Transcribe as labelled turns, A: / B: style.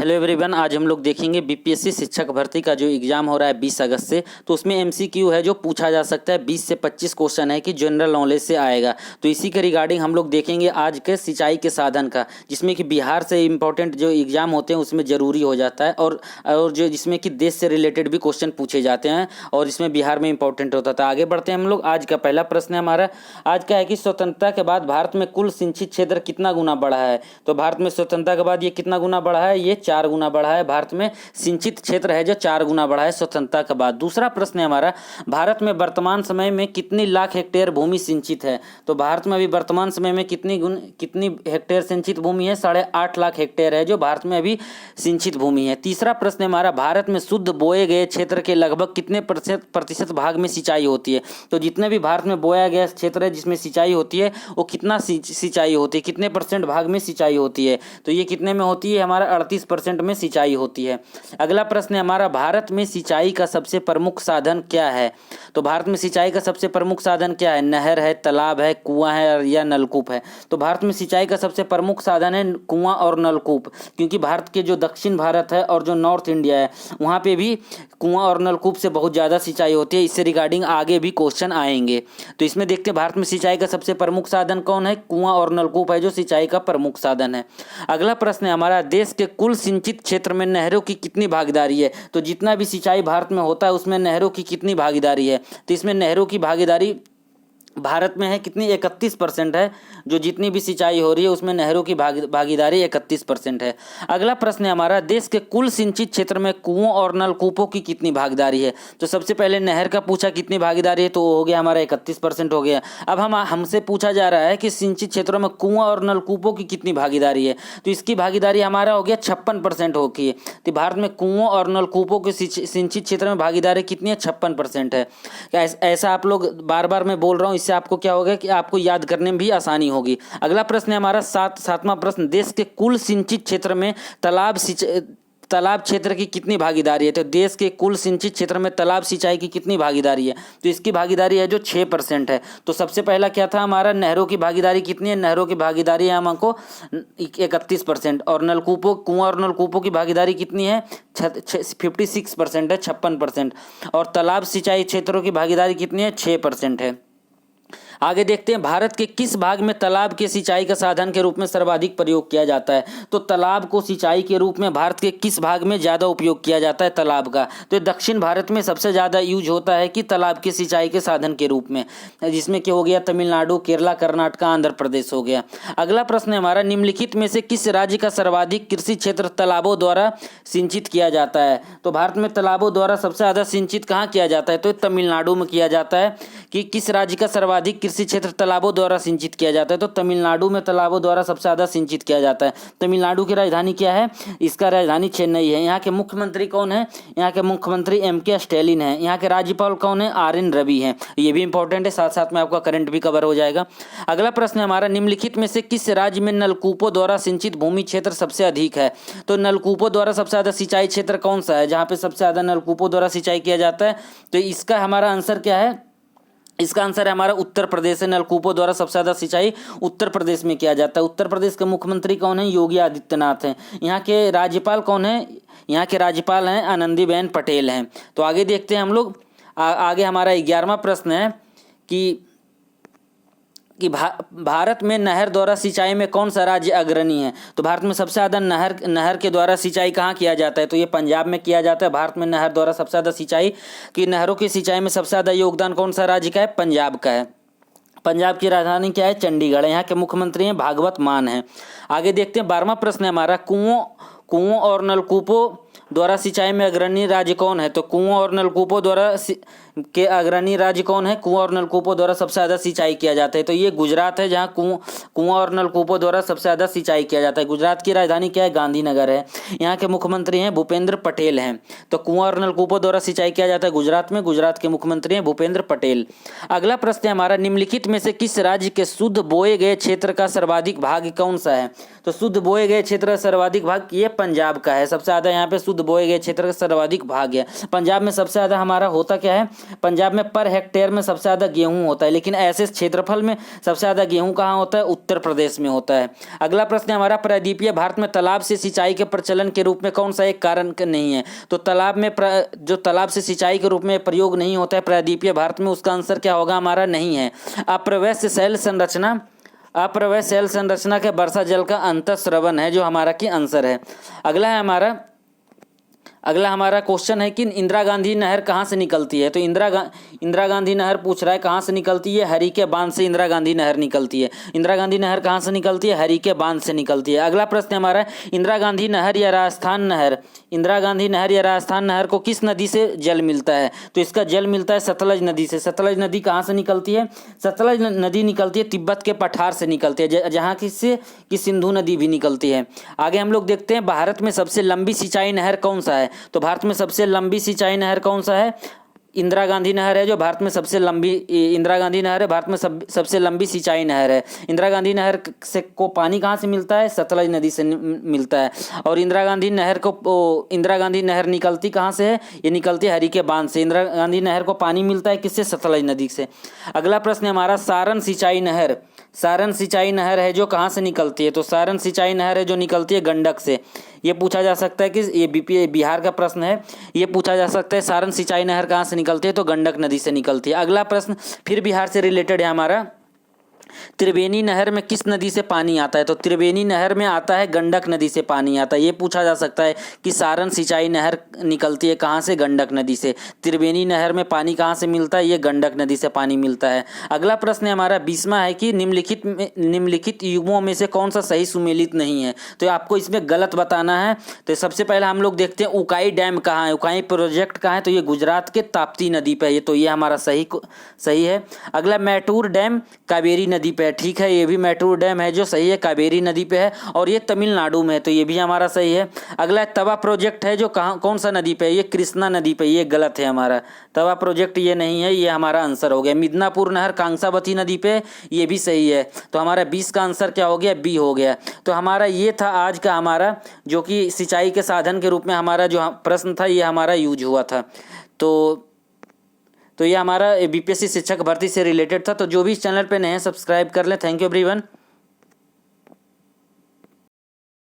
A: Hello everyone, आज हम लोग देखेंगे बीपीएससी शिक्षक भर्ती का जो एग्जाम हो रहा है 20 अगस्त से। तो उसमें एमसीक्यू है जो पूछा जा सकता है, 20 से 25 क्वेश्चन है कि जनरल नॉलेज से आएगा। तो इसी के रिगार्डिंग हम लोग देखेंगे आज के सिंचाई के साधन का, जिसमें कि बिहार से इंपॉर्टेंट जो एग्जाम होते हैं उसमें ज़रूरी हो जाता है, और जो जिसमें कि देश से रिलेटेड भी क्वेश्चन पूछे जाते हैं और इसमें बिहार में इंपॉर्टेंट होता था। आगे बढ़ते हैं हम लोग। आज का पहला प्रश्न है हमारा, आज का है कि स्वतंत्रता के बाद भारत में कुल सिंचित क्षेत्र कितना गुना बढ़ा है। तो भारत में स्वतंत्रता के बाद ये कितना गुना बढ़ा है, ये 4 गुना बढ़ा है। भारत में सिंचित क्षेत्र है जो 4 गुना बढ़ा है स्वतंत्रता के बाद। दूसरा प्रश्न है हमारा, भारत में वर्तमान समय में कितनी लाख हेक्टेयर भूमि सिंचित है। तो भारत में अभी वर्तमान समय में कितनी हेक्टेयर सिंचित भूमि है, 8.5 लाख हेक्टेयर है जो भारत में अभी सिंचित भूमि है। तीसरा प्रश्न है हमारा, भारत में शुद्ध बोए गए क्षेत्र के लगभग कितने प्रतिशत भाग में सिंचाई होती है। तो जितने भी भारत में बोया गया क्षेत्र है जिसमें सिंचाई होती है वो कितना सिंचाई होती है, कितने % भाग में सिंचाई होती है। तो ये कितने में होती है, हमारा 38% में सिंचाई होती है। अगला प्रश्न है हमारा, भारत में सिंचाई का सबसे प्रमुख साधन क्या है। तो भारत में सिंचाई का सबसे प्रमुख साधन क्या है, नहर है, तालाब है, कुआं है या नलकूप है। तो भारत में सिंचाई का सबसे प्रमुख साधन है कुआं और नलकूप, क्योंकि भारत के जो दक्षिण भारत है और जो नॉर्थ इंडिया है वहाँ पे भी कुआं और नलकूप से बहुत ज़्यादा सिंचाई होती है। इससे रिगार्डिंग आगे भी क्वेश्चन आएंगे। तो इसमें देखते हैं भारत में सिंचाई का सबसे प्रमुख साधन कौन है, कुआं और नलकूप है जो सिंचाई का प्रमुख साधन है। अगला प्रश्न है हमारा, देश के कुल सिंचित क्षेत्र में नहरों की कितनी भागीदारी है। तो जितना भी सिंचाई भारत में होता है उसमें नहरों की कितनी भागीदारी है। तो इसमें नहरों की भागीदारी भारत में है कितनी, 31% है। जो जितनी भी सिंचाई हो रही है उसमें नहरों की भागीदारी 31% है। अगला प्रश्न है हमारा, देश के कुल सिंचित क्षेत्र में कुओं और नलकूपों की कितनी भागीदारी है। तो सबसे पहले नहर का पूछा कितनी भागीदारी है, तो हो गया हमारा 31% हो गया। अब हमसे पूछा जा रहा है कि सिंचित क्षेत्रों में कुआं और नलकूपों की कितनी भागीदारी है। तो इसकी भागीदारी हमारा हो गया 56% हो गई। तो भारत में कुओं और नलकूपों के सिंचित क्षेत्र में भागीदारी कितनी है, 56% है। ऐसा आप लोग बार बार मैं बोल रहा हूँ, इससे आपको क्या होगा कि आपको याद करने में भी आसानी होगी। अगला प्रश्न है हमारा सातवां प्रश्न, देश के कुल सिंचित क्षेत्र में तालाब क्षेत्र की कितनी भागीदारी है। तो देश के कुल सिंचित क्षेत्र में तालाब सिंचाई की कितनी भागीदारी है। तो इसकी भागीदारी है जो 6% है। तो सबसे पहला क्या था हमारा, नहरों की भागीदारी कितनी है, नहरों की भागीदारी है हमको 31%। और नलकूपों, कुआं और नलकूपों की भागीदारी कितनी है, 56% है, 56%। और तालाब सिंचाई क्षेत्रों की भागीदारी कितनी है, 6% है। आगे देखते हैं, भारत के किस भाग में तालाब के सिंचाई का साधन के रूप में सर्वाधिक प्रयोग किया जाता है। तो तालाब को सिंचाई के रूप में भारत के किस भाग में ज़्यादा उपयोग किया जाता है तालाब का। तो दक्षिण भारत में सबसे ज़्यादा यूज होता है कि तालाब के सिंचाई के साधन के रूप में, जिसमें क्या हो गया, तमिलनाडु, केरला, कर्नाटक, आंध्र प्रदेश हो गया। अगला प्रश्न है हमारा, निम्नलिखित में से किस राज्य का सर्वाधिक कृषि क्षेत्र तालाबों द्वारा सिंचित किया जाता है। तो भारत में तालाबों द्वारा सबसे ज़्यादा सिंचित कहाँ किया जाता है, तो तमिलनाडु में किया जाता है। कि किस राज्य का सर्वाधिक कृषि क्षेत्र तालाबों द्वारा सिंचित किया जाता है, तो तमिलनाडु में तालाबों द्वारा सबसे ज़्यादा सिंचित किया जाता है। तमिलनाडु की राजधानी क्या है, इसका राजधानी चेन्नई है। यहाँ के मुख्यमंत्री कौन है, यहाँ के मुख्यमंत्री MK स्टैलिन है। यहाँ के राज्यपाल कौन है, RN रवि हैं। ये भी इंपॉर्टेंट है, साथ साथ में आपका करंट भी कवर हो जाएगा। अगला प्रश्न है हमारा, निम्नलिखित में से किस राज्य में नलकूपों द्वारा सिंचित भूमि क्षेत्र सबसे अधिक है। तो नलकूपों द्वारा सबसे ज़्यादा सिंचाई क्षेत्र कौन सा है, जहाँ पे सबसे ज़्यादा नलकूपों द्वारा सिंचाई किया जाता है। तो इसका हमारा आंसर क्या है, इसका आंसर है हमारा उत्तर प्रदेश है। नलकूपों द्वारा सबसे ज़्यादा सिंचाई उत्तर प्रदेश में किया जाता है। उत्तर प्रदेश के मुख्यमंत्री कौन है, योगी आदित्यनाथ हैं। यहाँ के राज्यपाल कौन है, यहाँ के राज्यपाल हैं आनंदीबेन पटेल हैं। तो आगे देखते हैं हम लोग। आगे हमारा 11वां प्रश्न है कि भारत में नहर द्वारा सिंचाई में कौन सा राज्य अग्रणी है। तो भारत में सबसे ज़्यादा नहर के द्वारा सिंचाई कहाँ किया जाता है, तो ये पंजाब में किया जाता है। भारत में नहर द्वारा सबसे ज़्यादा सिंचाई की, नहरों की सिंचाई में सबसे ज़्यादा योगदान कौन सा राज्य का है, पंजाब का है। पंजाब की राजधानी क्या है, चंडीगढ़ है। यहाँ के मुख्यमंत्री हैं भागवत मान हैं। आगे देखते हैं, 12वां प्रश्न है हमारा, कुओं और नलकूपों द्वारा सिंचाई में अग्रणी राज्य कौन है। तो कुओं और नलकूपों द्वारा के अग्रणी राज्य कौन है, कुआं और नलकूपों द्वारा सबसे ज़्यादा सिंचाई किया जाता है। तो ये गुजरात है, जहाँ कुआं और नलकूपों द्वारा सबसे ज़्यादा सिंचाई किया जाता है। गुजरात की राजधानी क्या है, गांधीनगर है। यहाँ के मुख्यमंत्री हैं भूपेंद्र पटेल हैं। तो कुआं और नलकूपों द्वारा सिंचाई किया जाता है गुजरात में, गुजरात के मुख्यमंत्री हैं भूपेंद्र पटेल। अगला प्रश्न है हमारा, निम्नलिखित में से किस राज्य के शुद्ध बोए गए क्षेत्र का सर्वाधिक भाग कौन सा है। तो शुद्ध बोए गए क्षेत्र का सर्वाधिक भाग ये पंजाब का है। सबसे ज़्यादा यहाँ पे शुद्ध बोए गए क्षेत्र का सर्वाधिक भाग है। पंजाब में सबसे ज़्यादा हमारा होता क्या है, पंजाब में पर हेक्टेयर में सबसे ज़्यादा गेहूं होता है, लेकिन ऐसे क्षेत्रफल में सबसे ज़्यादा गेहूं कहाँ होता है? उत्तर प्रदेश में होता है। अगला प्रश्न है हमारा, प्रायद्वीपीय भारत में तालाब से सिंचाई के प्रचलन के रूप में कौन सा एक कारण नहीं है? तो तालाब में जो तालाब से सिंचाई के रूप में प्रयोग नहीं होता है प्रायद्वीपीय भारत में, उसका आंसर क्या होगा हमारा? नहीं है। अप्रवैश्य शैल संरचना, अप्रवैश्य शैल संरचना के वर्षा जल का अंतःस्रवण है जो हमारा की आंसर है। अगला हमारा क्वेश्चन है कि इंदिरा गांधी नहर कहाँ से निकलती है? तो इंदिरा गांधी नहर पूछ रहा है कहाँ से निकलती है? हरी के बांध से इंदिरा गांधी नहर निकलती है। इंदिरा गांधी नहर कहाँ से निकलती है? हरी के बांध से निकलती है। अगला प्रश्न हमारा, इंदिरा गांधी नहर या राजस्थान नहर, इंदिरा गांधी नहर या राजस्थान नहर को किस नदी से जल मिलता है? तो इसका जल मिलता है सतलज नदी से। सतलज नदी कहाँ से निकलती है? सतलज नदी निकलती है तिब्बत के पठार से निकलती है, जहाँ की सिंधु नदी भी निकलती है। आगे हम लोग देखते हैं भारत में सबसे लंबी सिंचाई नहर कौन सा है? तो भारत में सबसे लंबी सिंचाई नहर कौन सा है? इंदिरा गांधी नहर है जो भारत में सबसे लंबी, इंदिरा गांधी नहर है भारत में सबसे लंबी सिंचाई नहर है। इंदिरा गांधी नहर से को पानी कहाँ से मिलता है? सतलज नदी से मिलता है। और इंदिरा गांधी नहर निकलती कहाँ से है? ये निकलती है हरी के बांध से। इंदिरा गांधी नहर को पानी मिलता है किससे? सतलज नदी से। अगला प्रश्न है हमारा, सारण सिंचाई नहर है जो कहाँ से निकलती है? तो सारण सिंचाई नहर है जो निकलती है गंडक से। ये पूछा जा सकता है कि ये बिहार का प्रश्न है, ये पूछा जा सकता है सारण सिंचाई नहर कहाँ से निकलती है? तो गंडक नदी से निकलती है। अगला प्रश्न फिर बिहार से रिलेटेड है हमारा, त्रिवेणी नहर में किस नदी से पानी आता है? तो त्रिवेणी नहर में आता है गंडक नदी से पानी आता है। ये पूछा जा सकता है कि सारण सिंचाई नहर निकलती है कहाँ से? गंडक नदी से। त्रिवेणी नहर में पानी कहाँ से मिलता है? ये गंडक नदी से पानी मिलता है। अगला प्रश्न हमारा 20वां है कि निम्नलिखित युग्मों में से कौन सा सही सुमेलित नहीं है? तो आपको इसमें गलत बताना है। तो सबसे पहले हम लोग देखते हैं उकाई डैम कहाँ है, उकाई प्रोजेक्ट कहाँ है? तो ये गुजरात के ताप्ती नदी पे है, तो ये हमारा सही है। अगला मैटूर डैम कावेरी नदी पे है, ठीक है, ये भी मैटूर डैम है जो सही है, कावेरी नदी पे है और ये तमिलनाडु में है, तो ये भी हमारा सही है। अगला तवा प्रोजेक्ट है जो कौन सा नदी पे है? ये कृष्णा नदी पे, ये गलत है हमारा। तवा प्रोजेक्ट ये नहीं है, ये हमारा आंसर हो गया। मिदनापुर नहर कांसावती नदी पे, ये भी सही है। तो हमारा 20 का आंसर क्या हो गया? बी हो गया। तो हमारा ये था आज का हमारा जो कि सिंचाई के साधन के रूप में हमारा जो प्रश्न था ये हमारा यूज हुआ था। तो ये हमारा बीपीएससी शिक्षक भर्ती से रिलेटेड था। तो जो भी इस चैनल पे नए हैं सब्सक्राइब कर लें। Thank you everyone.